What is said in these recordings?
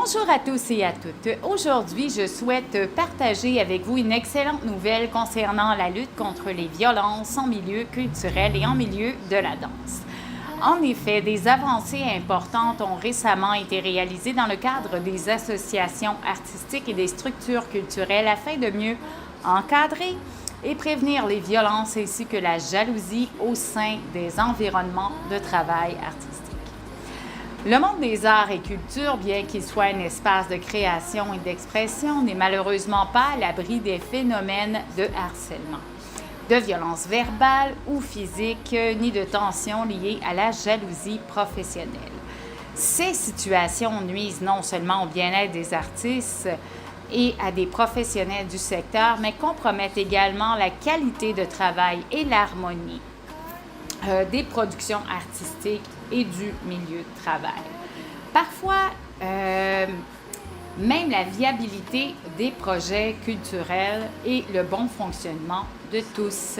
Bonjour à tous et à toutes. Aujourd'hui, je souhaite partager avec vous une excellente nouvelle concernant la lutte contre les violences en milieu culturel et en milieu de la danse. En effet, des avancées importantes ont récemment été réalisées dans le cadre des associations artistiques et des structures culturelles afin de mieux encadrer et prévenir les violences ainsi que la jalousie au sein des environnements de travail artistique. Le monde des arts et cultures, bien qu'il soit un espace de création et d'expression, n'est malheureusement pas à l'abri des phénomènes de harcèlement, de violence verbale ou physique, ni de tensions liées à la jalousie professionnelle. Ces situations nuisent non seulement au bien-être des artistes et à des professionnels du secteur, mais compromettent également la qualité de travail et l'harmonie des productions artistiques et du milieu de travail. Parfois, même la viabilité des projets culturels et le bon fonctionnement de tous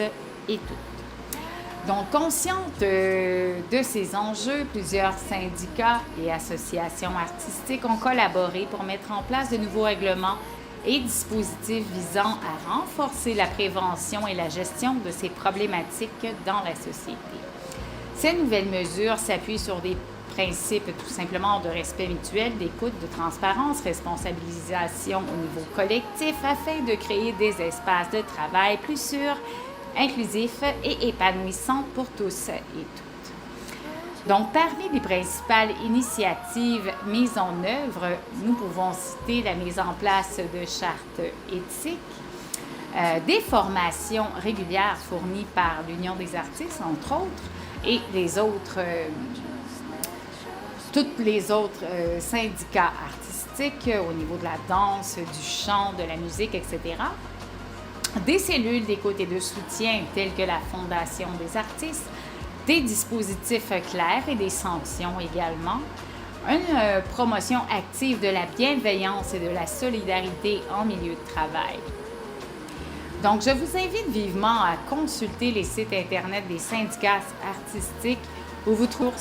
et toutes. Donc, consciente de ces enjeux, plusieurs syndicats et associations artistiques ont collaboré pour mettre en place de nouveaux règlements et dispositifs visant à renforcer la prévention et la gestion de ces problématiques dans la société. Ces nouvelles mesures s'appuient sur des principes tout simplement de respect mutuel, d'écoute, de transparence, responsabilisation au niveau collectif afin de créer des espaces de travail plus sûrs, inclusifs et épanouissants pour tous et toutes. Donc, parmi les principales initiatives mises en œuvre, nous pouvons citer la mise en place de chartes éthiques, des formations régulières fournies par l'Union des artistes, entre autres, et tous les autres syndicats artistiques au niveau de la danse, du chant, de la musique, etc. Des cellules d'écoute et de soutien telles que la Fondation des artistes, des dispositifs clairs et des sanctions également, une promotion active de la bienveillance et de la solidarité en milieu de travail. Donc, je vous invite vivement à consulter les sites Internet des syndicats artistiques où vous trouverez,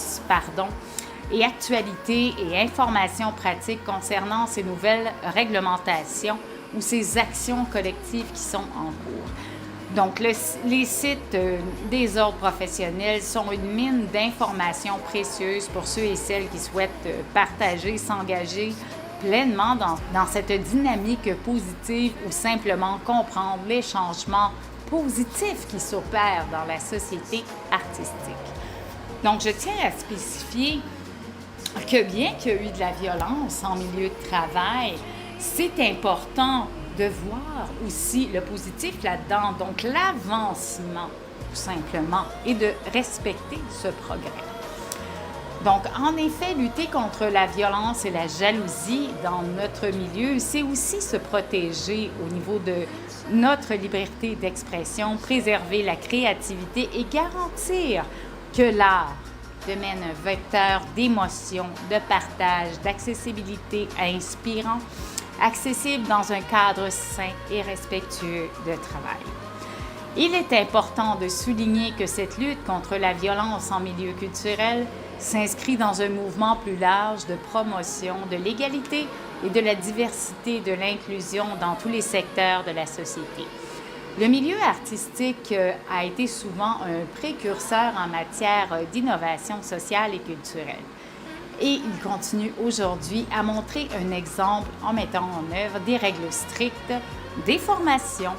et actualités et informations pratiques concernant ces nouvelles réglementations ou ces actions collectives qui sont en cours. Donc, les sites des ordres professionnels sont une mine d'informations précieuses pour ceux et celles qui souhaitent partager, s'engager pleinement dans cette dynamique positive ou simplement comprendre les changements positifs qui s'opèrent dans la société artistique. Donc, je tiens à spécifier que bien qu'il y ait eu de la violence en milieu de travail, c'est important de voir aussi le positif là-dedans, donc l'avancement tout simplement, et de respecter ce progrès. Donc, en effet, lutter contre la violence et la jalousie dans notre milieu, c'est aussi se protéger au niveau de notre liberté d'expression, préserver la créativité et garantir que l'art devienne un vecteur d'émotion, de partage, d'accessibilité inspirant, accessible dans un cadre sain et respectueux de travail. Il est important de souligner que cette lutte contre la violence en milieu culturel s'inscrit dans un mouvement plus large de promotion de l'égalité et de la diversité de l'inclusion dans tous les secteurs de la société. Le milieu artistique a été souvent un précurseur en matière d'innovation sociale et culturelle. Et il continue aujourd'hui à montrer un exemple en mettant en œuvre des règles strictes, des formations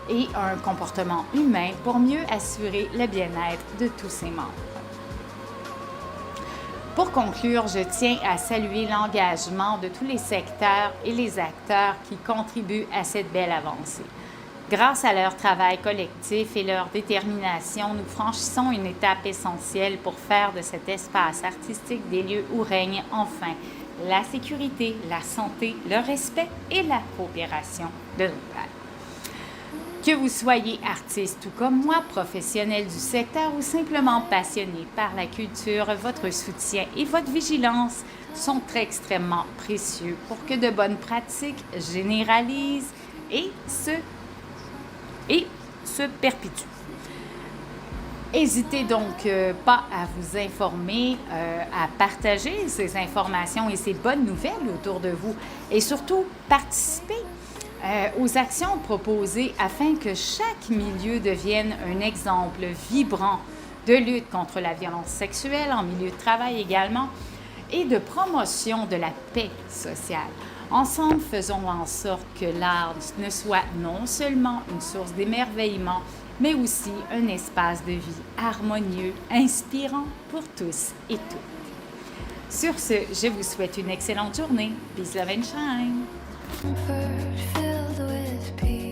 et un comportement humain pour mieux assurer le bien-être de tous ses membres. Pour conclure, je tiens à saluer l'engagement de tous les secteurs et les acteurs qui contribuent à cette belle avancée. Grâce à leur travail collectif et leur détermination, nous franchissons une étape essentielle pour faire de cet espace artistique des lieux où règne enfin la sécurité, la santé, le respect et la coopération de l'État. Que vous soyez artiste ou comme moi, professionnel du secteur ou simplement passionné par la culture, votre soutien et votre vigilance sont extrêmement précieux pour que de bonnes pratiques généralisent et se perpétuent. N'hésitez donc pas à vous informer, à partager ces informations et ces bonnes nouvelles autour de vous et surtout participer aux actions proposées afin que chaque milieu devienne un exemple vibrant de lutte contre la violence sexuelle en milieu de travail également et de promotion de la paix sociale. Ensemble, faisons en sorte que l'art ne soit non seulement une source d'émerveillement, mais aussi un espace de vie harmonieux, inspirant pour tous et toutes. Sur ce, je vous souhaite une excellente journée. Peace, love and shine. Filled with peace.